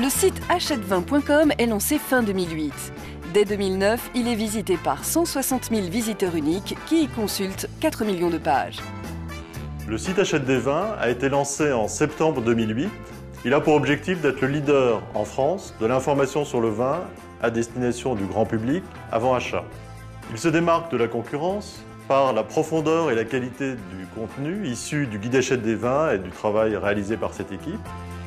Le site achètevin.com est lancé fin 2008. Dès 2009, il est visité par 160 000 visiteurs uniques qui y consultent 4 millions de pages. Le site Achète des vins a été lancé en septembre 2008. Il a pour objectif d'être le leader en France de l'information sur le vin à destination du grand public avant achat. Il se démarque de la concurrence par la profondeur et la qualité du contenu issu du guide Achète des vins et du travail réalisé par cette équipe.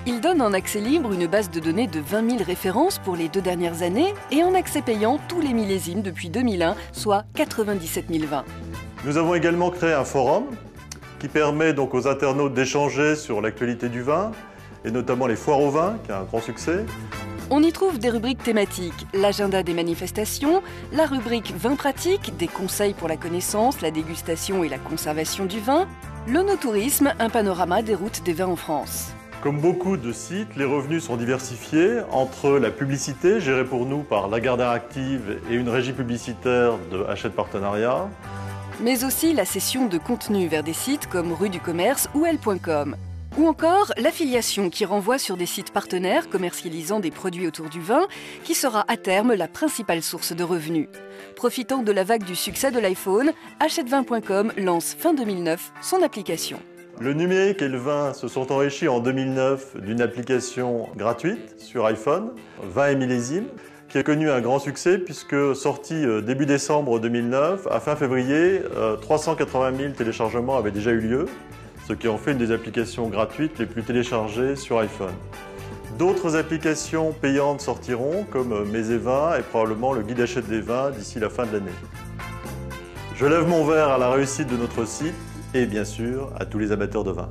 Il donne en accès libre une base de données de 20 000 références pour les 2 dernières années et en accès payant tous les millésimes depuis 2001, soit 97 000 vins. Nous avons également créé un forum qui permet donc aux internautes d'échanger sur l'actualité du vin et notamment les foires au vin, qui a un grand succès. On y trouve des rubriques thématiques, l'agenda des manifestations, la rubrique vin pratique, des conseils pour la connaissance, la dégustation et la conservation du vin, l'onotourisme, un panorama des routes des vins en France. Comme beaucoup de sites, les revenus sont diversifiés entre la publicité, gérée pour nous par Lagardère Active et une régie publicitaire de Hachette Partenariat, mais aussi la cession de contenu vers des sites comme Rue du Commerce ou Elle.com. Ou encore l'affiliation qui renvoie sur des sites partenaires commercialisant des produits autour du vin, qui sera à terme la principale source de revenus. Profitant de la vague du succès de l'iPhone, achètevin.com lance fin 2009 son application. Le numérique et le vin se sont enrichis en 2009 d'une application gratuite sur iPhone, Vin et millésime, qui a connu un grand succès puisque sorti début décembre 2009, à fin février, 380 000 téléchargements avaient déjà eu lieu, ce qui en fait une des applications gratuites les plus téléchargées sur iPhone. D'autres applications payantes sortiront, comme Mes et Vins et probablement le guide Achète des vins d'ici la fin de l'année. Je lève mon verre à la réussite de notre site et bien sûr à tous les amateurs de vin.